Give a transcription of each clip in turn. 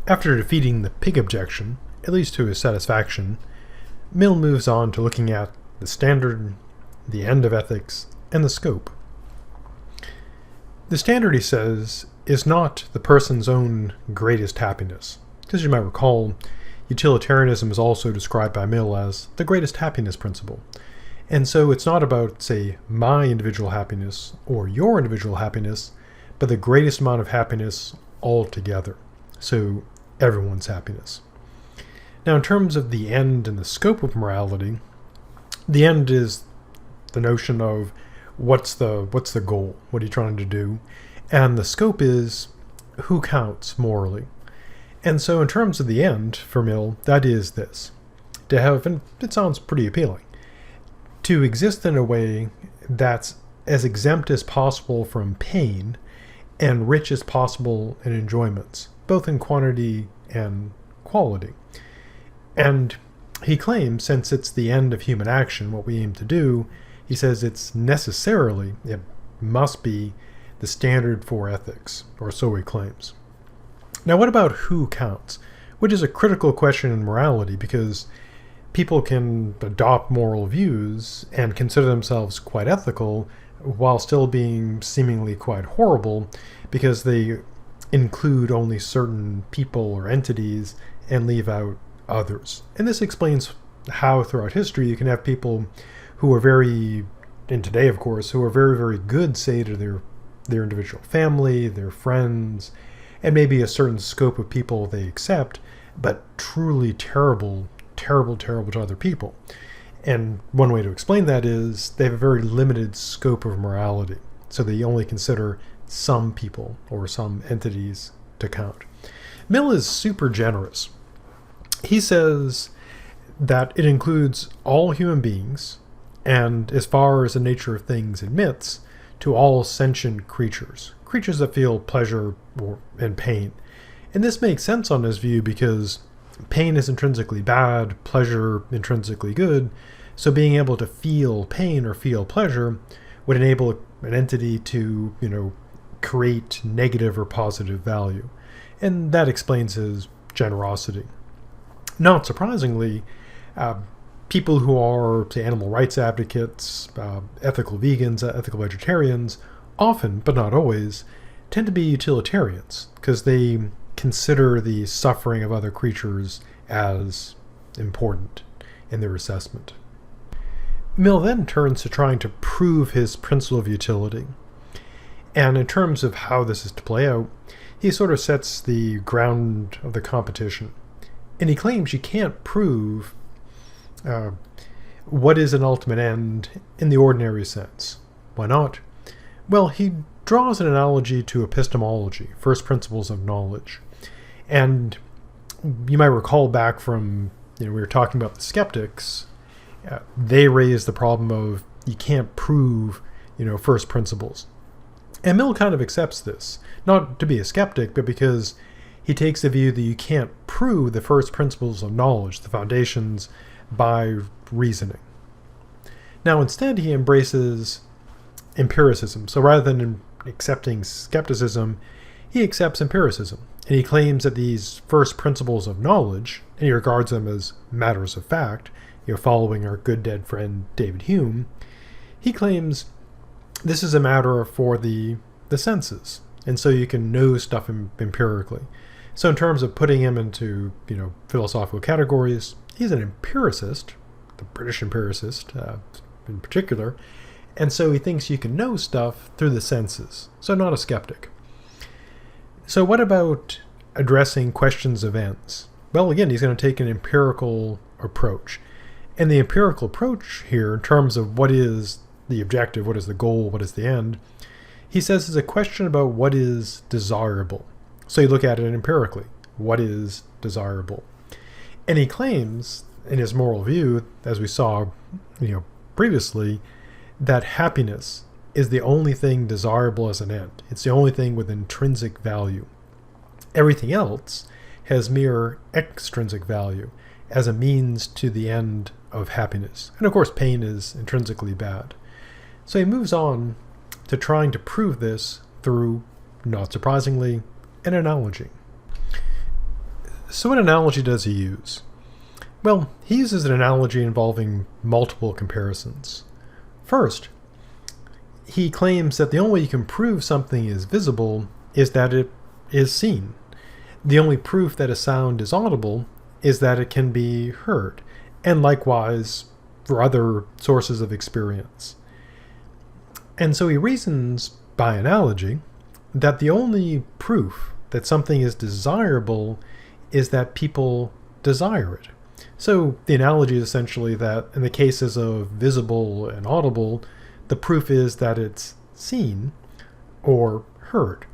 After defeating the pig objection, at least to his satisfaction, Mill moves on to looking at the standard, the end of ethics, and the scope. The standard, he says, is not the person's own greatest happiness. As you might recall, utilitarianism is also described by Mill as the greatest happiness principle. And so it's not about, say, my individual happiness or your individual happiness, but the greatest amount of happiness altogether. So everyone's happiness. Now, in terms of the end and the scope of morality, the end is the notion of what's the goal? What are you trying to do? And the scope is who counts morally. And so in terms of the end, for Mill, that is this. To have, and it sounds pretty appealing, to exist in a way that's as exempt as possible from pain and rich as possible in enjoyments, both in quantity and quality. And he claims, since it's the end of human action, what we aim to do, he says it must be the standard for ethics, or so he claims. Now, what about who counts? Which is a critical question in morality, because people can adopt moral views and consider themselves quite ethical while still being seemingly quite horrible because they include only certain people or entities and leave out others. And this explains how throughout history you can have people who are very, and today of course, who are very, very good, say, to their individual family, their friends, and maybe a certain scope of people they accept, but truly terrible to other people. And one way to explain that is they have a very limited scope of morality. So they only consider some people or some entities to count. Mill is super generous. He says that it includes all human beings, and as far as the nature of things admits, to all sentient creatures that feel pleasure and pain. And this makes sense on his view because pain is intrinsically bad, pleasure intrinsically good, so being able to feel pain or feel pleasure would enable an entity to, create negative or positive value. And that explains his generosity. Not surprisingly, people who are, say, animal rights advocates, ethical vegans, ethical vegetarians, often, but not always, tend to be utilitarians because they consider the suffering of other creatures as important in their assessment. Mill then turns to trying to prove his principle of utility. And in terms of how this is to play out, he sort of sets the ground of the competition. And he claims you can't prove what is an ultimate end in the ordinary sense. Why not? Well, he draws an analogy to epistemology, first principles of knowledge. And you might recall back from, we were talking about the skeptics, they raised the problem of you can't prove, first principles. And Mill kind of accepts this, not to be a skeptic, but because he takes the view that you can't prove the first principles of knowledge, the foundations, by reasoning. Now, instead, he embraces empiricism. So rather than accepting skepticism, he accepts empiricism. And he claims that these first principles of knowledge, and he regards them as matters of fact, following our good dead friend David Hume, he claims this is a matter for the senses. And so you can know stuff empirically. So in terms of putting him into, philosophical categories, he's an empiricist, the British empiricist in particular, and so he thinks you can know stuff through the senses, so not a skeptic. So what about addressing questions of ends? Well, again, he's going to take an empirical approach. And the empirical approach here, in terms of what is the objective, what is the goal, what is the end, he says is a question about what is desirable. So you look at it empirically. What is desirable? And he claims, in his moral view, as we saw previously, that happiness is the only thing desirable as an end. It's the only thing with intrinsic value. Everything else has mere extrinsic value as a means to the end of happiness. And of course, pain is intrinsically bad. So he moves on to trying to prove this through, not surprisingly, an analogy. So what analogy does he use? Well, he uses an analogy involving multiple comparisons. First, he claims that the only way you can prove something is visible is that it is seen. The only proof that a sound is audible is that it can be heard, and likewise for other sources of experience. And so he reasons by analogy that the only proof that something is desirable is that people desire it. So the analogy is essentially that in the cases of visible and audible, the proof is that it's seen or heard.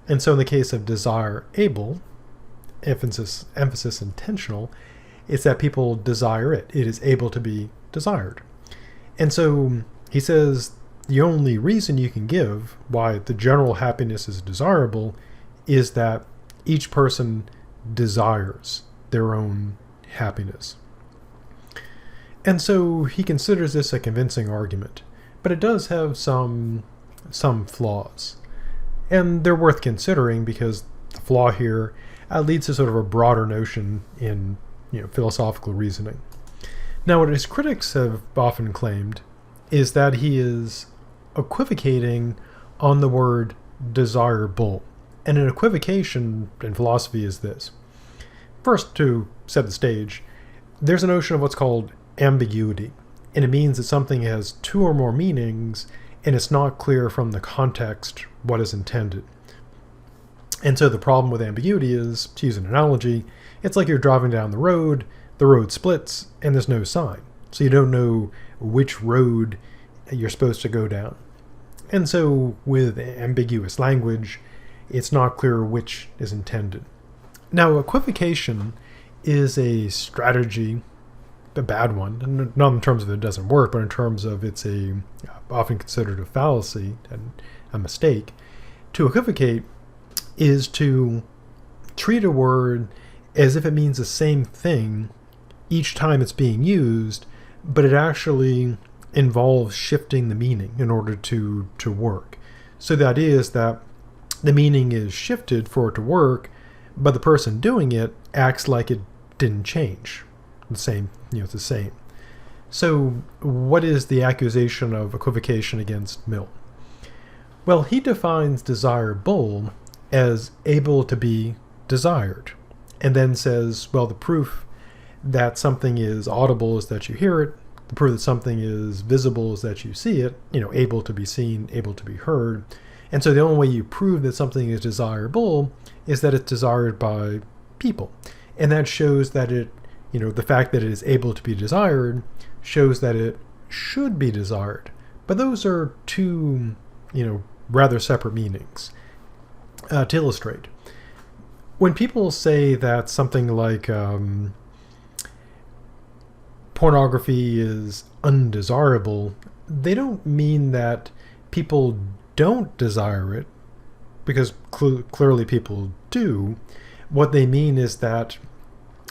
And so in the case of desirable, emphasis intentional, it's that people desire it. It is able to be desired. And so he says the only reason you can give why the general happiness is desirable is that each person desires their own happiness. And so he considers this a convincing argument, but it does have some flaws. And they're worth considering because the flaw here leads to sort of a broader notion in philosophical reasoning. Now, what his critics have often claimed is that he is equivocating on the word desirable. And an equivocation in philosophy is this. First, to set the stage, there's a notion of what's called ambiguity, and it means that something has two or more meanings, and it's not clear from the context what is intended. And so the problem with ambiguity is, to use an analogy, it's like you're driving down the road splits, and there's no sign. So you don't know which road you're supposed to go down. And so with ambiguous language, it's not clear which is intended. Now, equivocation is a strategy, a bad one, not in terms of it doesn't work, but in terms of it's often considered a fallacy and a mistake. To equivocate is to treat a word as if it means the same thing each time it's being used, but it actually involves shifting the meaning in order to work. So the idea is that the meaning is shifted for it to work, but the person doing it acts like it didn't change. It's the same. So what is the accusation of equivocation against Milt? Well, he defines desirable as able to be desired, and then says, well, the proof that something is audible is that you hear it. The proof that something is visible is that you see it, able to be seen, able to be heard. And so the only way you prove that something is desirable is that it's desired by people. And that shows that the fact that it is able to be desired shows that it should be desired. But those are two, rather separate meanings. To illustrate, when people say that something like pornography is undesirable, they don't mean that people don't desire it, because clearly people do. What they mean is that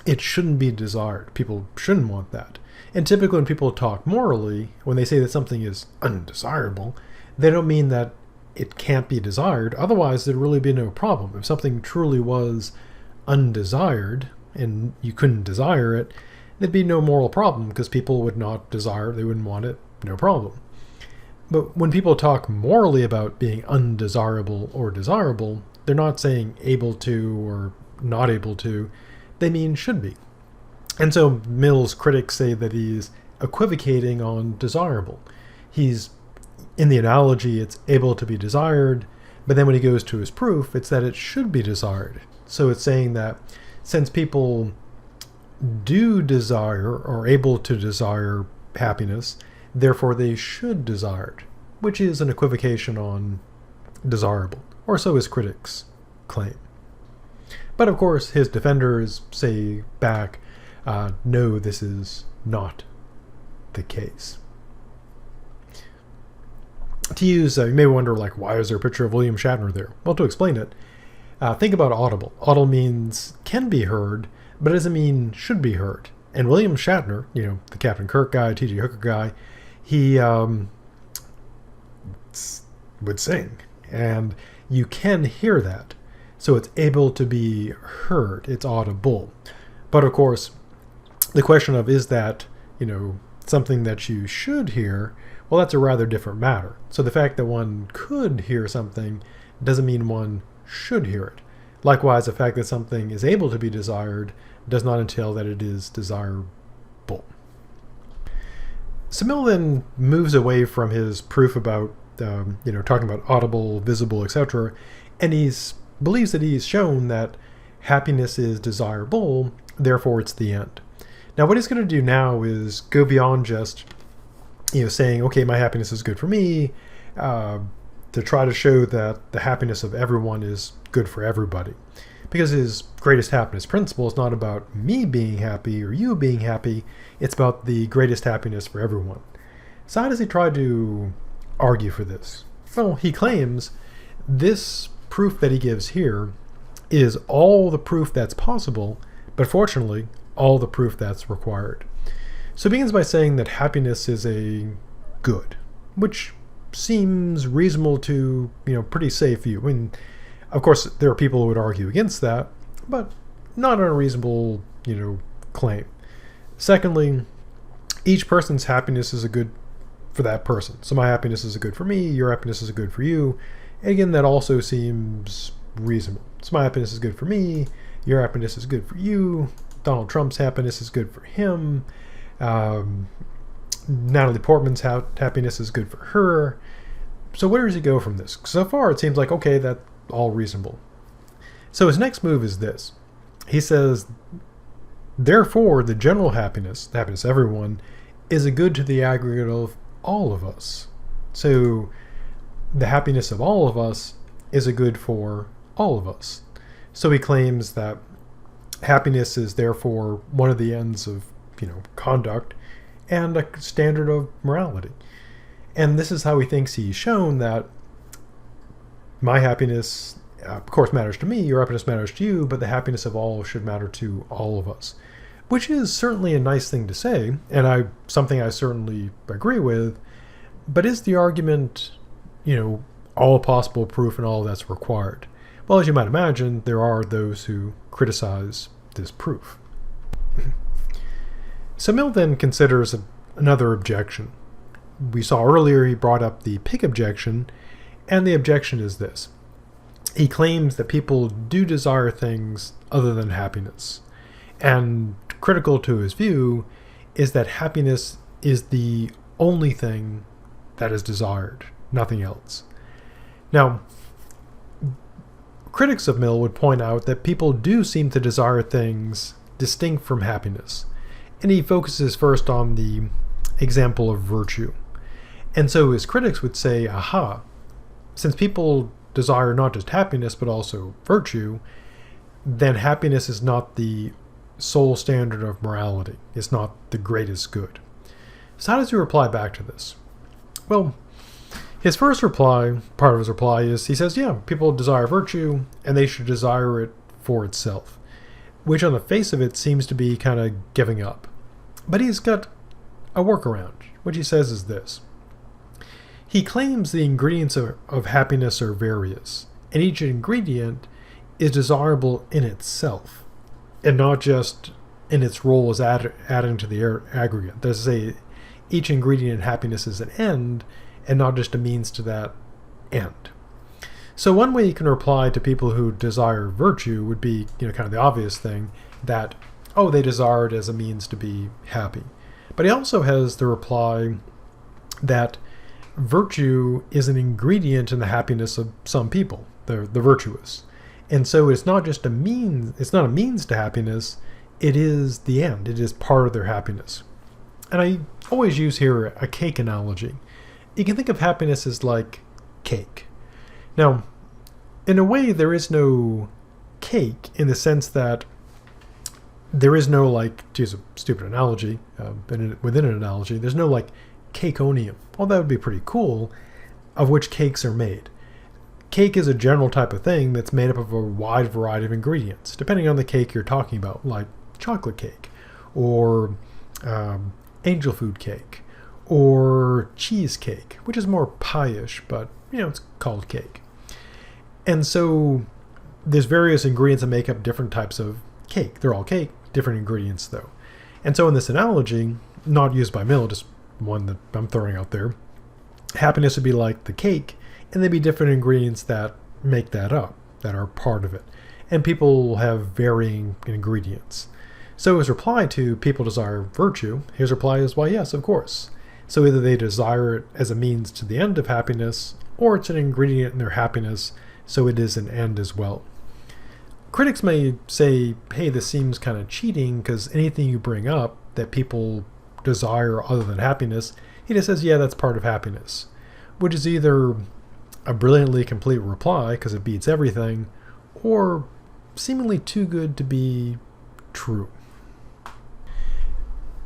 it shouldn't be desired. People shouldn't want that. And typically when people talk morally, when they say that something is undesirable, they don't mean that it can't be desired. Otherwise, there'd really be no problem. If something truly was undesired and you couldn't desire it, there'd be no moral problem because people would not desire, they wouldn't want it, no problem. But when people talk morally about being undesirable or desirable, they're not saying able to or not able to, they mean should be. And so Mill's critics say that he's equivocating on desirable. He's, in the analogy, it's able to be desired, but then when he goes to his proof, it's that it should be desired. So it's saying that since people do desire or able to desire happiness, therefore they should desire it, which is an equivocation on desirable, or so his critics claim. But of course, his defenders say back, no, this is not the case. To use, you may wonder, why is there a picture of William Shatner there? Well, to explain it, think about audible. Audible means can be heard, but it doesn't mean should be heard. And William Shatner, the Captain Kirk guy, T.J. Hooker guy, he would sing. And you can hear that. So it's able to be heard. It's audible. But of course, the question of is that, something that you should hear, well, that's a rather different matter. So the fact that one could hear something doesn't mean one should hear it. Likewise, the fact that something is able to be desired does not entail that it is desirable. So Mill then moves away from his proof about, talking about audible, visible, etc., and he believes that he's shown that happiness is desirable, therefore it's the end. Now, what he's going to do now is go beyond just, saying, okay, my happiness is good for me, to try to show that the happiness of everyone is good for everybody. Because his greatest happiness principle is not about me being happy or you being happy, it's about the greatest happiness for everyone. So how does he try to argue for this? Well, he claims this proof that he gives here is all the proof that's possible, but fortunately, all the proof that's required. So he begins by saying that happiness is a good, which seems reasonable to, pretty safe view. I mean, of course, there are people who would argue against that, but not an unreasonable, claim. Secondly, each person's happiness is a good for that person. So my happiness is a good for me, your happiness is a good for you. And again, that also seems reasonable. So my happiness is good for me, your happiness is good for you, Donald Trump's happiness is good for him, Natalie Portman's happiness is good for her. So where does he go from this? So far, it seems like, okay, that's all reasonable. So his next move is this. He says, therefore, the general happiness, the happiness of everyone, is a good to the aggregate of all of us. So the happiness of all of us is a good for all of us. So he claims that happiness is therefore one of the ends of, conduct and a standard of morality. And this is how he thinks he's shown that my happiness, of course, matters to me, your happiness matters to you, but the happiness of all should matter to all of us. Which is certainly a nice thing to say, and something I certainly agree with, but is the argument, all possible proof and all that's required? Well, as you might imagine, there are those who criticize this proof. So Mill then considers another objection. We saw earlier he brought up the pig objection, and the objection is this. He claims that people do desire things other than happiness. And critical to his view is that happiness is the only thing that is desired, nothing else. Now, critics of Mill would point out that people do seem to desire things distinct from happiness. And he focuses first on the example of virtue. And so his critics would say, aha, since people desire not just happiness but also virtue, then happiness is not the sole standard of morality. It's not the greatest good. So how does he reply back to this? Well, his first reply, part of his reply is, he says, yeah, people desire virtue and they should desire it for itself, which on the face of it seems to be kind of giving up. But he's got a workaround, which he says is this. He claims the ingredients of happiness are various, and each ingredient is desirable in itself, and not just in its role as adding to the aggregate. That is to say, each ingredient in happiness is an end, and not just a means to that end. So one way you can reply to people who desire virtue would be, kind of the obvious thing, that, oh, they desire it as a means to be happy. But he also has the reply that virtue is an ingredient in the happiness of some people, the virtuous. And so it's not just a means, it's not a means to happiness, it is the end, it is part of their happiness. And I always use here a cake analogy. You can think of happiness as like cake. Now, in a way, there is no cake in the sense that there is no, like, to use a stupid analogy, within an analogy, there's no, like, cakeonium. Well, that would be pretty cool, of which cakes are made. Cake is a general type of thing that's made up of a wide variety of ingredients, depending on the cake you're talking about, like chocolate cake, or angel food cake, or cheesecake, which is more pie-ish, but, it's called cake. And so there's various ingredients that make up different types of cake. They're all cake, different ingredients though. And so in this analogy, not used by Mill, just one that I'm throwing out there, happiness would be like the cake, and there'd be different ingredients that make that up, that are part of it. And people will have varying ingredients. So his reply to people desire virtue, his reply is, well, yes, of course. So either they desire it as a means to the end of happiness, or it's an ingredient in their happiness, so it is an end as well. Critics may say, hey, this seems kind of cheating because anything you bring up that people desire other than happiness, he just says, yeah, that's part of happiness, which is either a brilliantly complete reply because it beats everything, or seemingly too good to be true.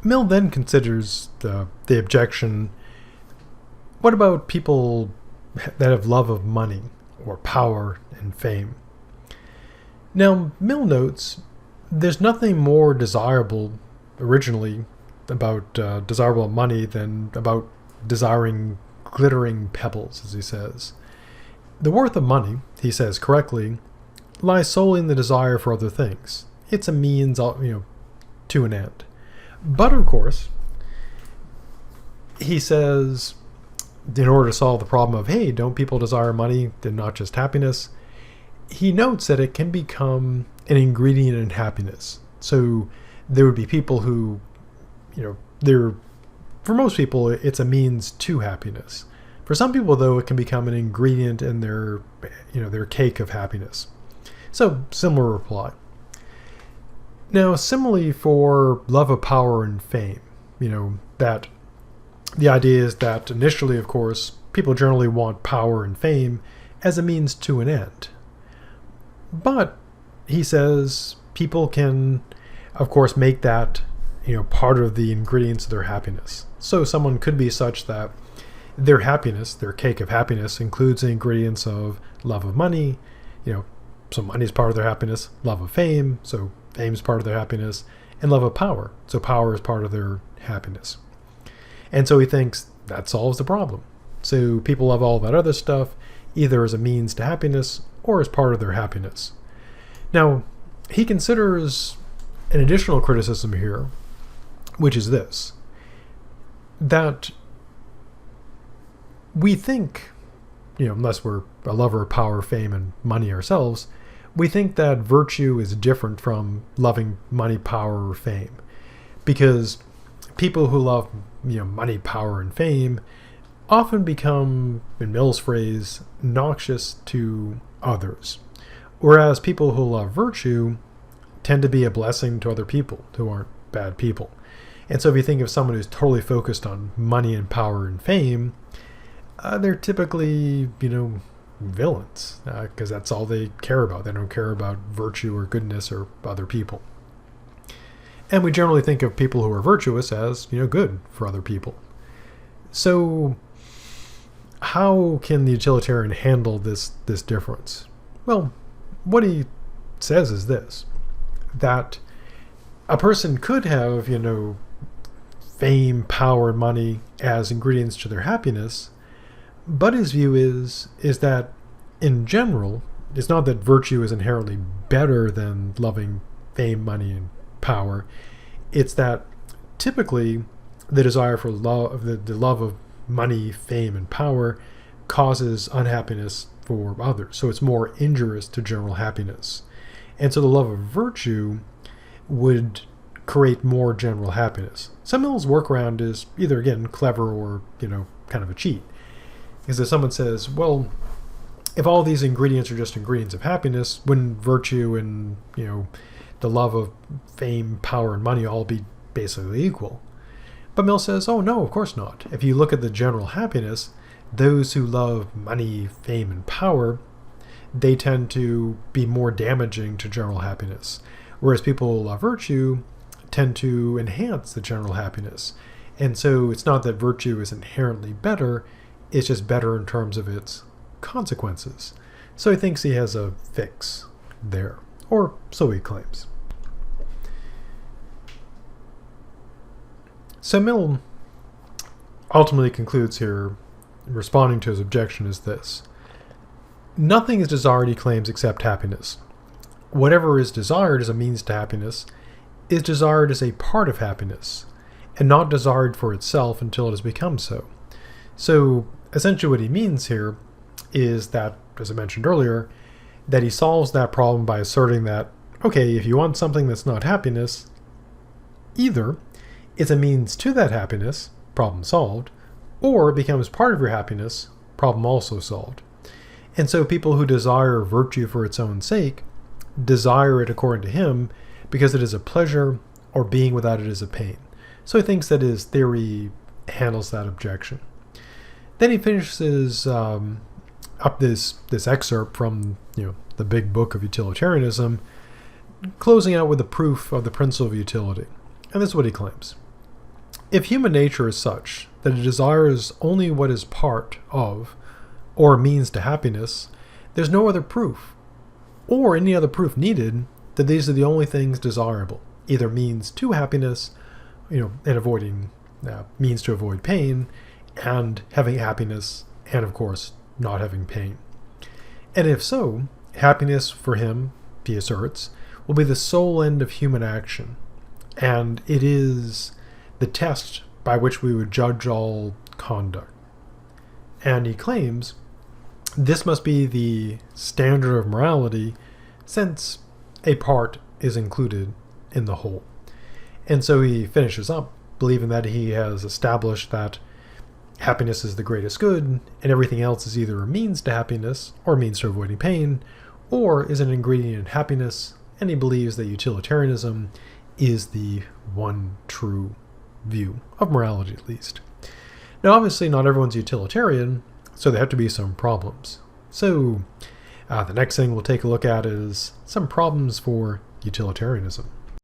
Mill then considers the objection, what about people that have love of money or power and fame? Now, Mill notes there's nothing more desirable originally about desirable money than about desiring glittering pebbles, as he says. The worth of money, he says correctly, lies solely in the desire for other things. It's a means, to an end. But of course, he says, in order to solve the problem of, hey, don't people desire money and not just happiness? He notes that it can become an ingredient in happiness. So there would be people who, for most people, it's a means to happiness. For some people, though, it can become an ingredient in their cake of happiness. So, similar reply. Now, similarly for love of power and fame, that the idea is that initially, of course, people generally want power and fame as a means to an end. But, he says, people can, of course, make that, part of the ingredients of their happiness. So someone could be such that their happiness, their cake of happiness, includes the ingredients of love of money, so money is part of their happiness, love of fame, so fame is part of their happiness, and love of power, so power is part of their happiness. And so he thinks that solves the problem. So people love all that other stuff, either as a means to happiness or as part of their happiness. Now, he considers an additional criticism here, which is this, that we think, unless we're a lover of power, fame, and money ourselves, we think that virtue is different from loving money, power, or fame. Because people who love, money, power, and fame often become, in Mill's phrase, noxious to others. Whereas people who love virtue tend to be a blessing to other people who aren't bad people. And so if you think of someone who's totally focused on money and power and fame, they're typically, villains, because that's all they care about. They don't care about virtue or goodness or other people. And we generally think of people who are virtuous as, good for other people. So how can the utilitarian handle this difference? Well, what he says is this, that a person could have, fame, power, and money as ingredients to their happiness, but his view is that in general, it's not that virtue is inherently better than loving fame, money, and power. It's that typically the desire for love, the love of money, fame, and power causes unhappiness for others. So it's more injurious to general happiness. And so the love of virtue would create more general happiness. Some Mill's workaround is either, again, clever or, kind of a cheat. Is that someone says, well, if all these ingredients are just ingredients of happiness, wouldn't virtue and, the love of fame, power, and money all be basically equal? But Mill says, oh, no, of course not. If you look at the general happiness, those who love money, fame, and power, they tend to be more damaging to general happiness. Whereas people who love virtue tend to enhance the general happiness. And so it's not that virtue is inherently better, it's just better in terms of its consequences. So he thinks he has a fix there, or so he claims. So Mill ultimately concludes here, responding to his objection, is this. Nothing is desired, he claims, except happiness. whatever is desired as a means to happiness is desired as a part of happiness, and not desired for itself until it has become so. So essentially what he means here is that, as I mentioned earlier, that he solves that problem by asserting that, okay, if you want something that's not happiness, either it's a means to that happiness, problem solved, or it becomes part of your happiness, problem also solved. And so people who desire virtue for its own sake desire it, according to him, because it is a pleasure, or being without it is a pain. So he thinks that his theory handles that objection. Then he finishes up this excerpt from the big book of utilitarianism, closing out with a proof of the principle of utility. And this is what he claims. If human nature is such that it desires only what is part of, or means to happiness, there's no other proof, or any other proof needed, that these are the only things desirable, either means to happiness, and avoiding means to avoid pain, and having happiness, and of course, not having pain. And if so, happiness for him, he asserts, will be the sole end of human action, and it is the test by which we would judge all conduct. And he claims this must be the standard of morality, since a part is included in the whole. And so he finishes up believing that he has established that happiness is the greatest good, and everything else is either a means to happiness, or means to avoiding pain, or is an ingredient in happiness, and he believes that utilitarianism is the one true view of morality, at least. Now, obviously, not everyone's utilitarian, so there have to be some problems. So, the next thing we'll take a look at is some problems for utilitarianism.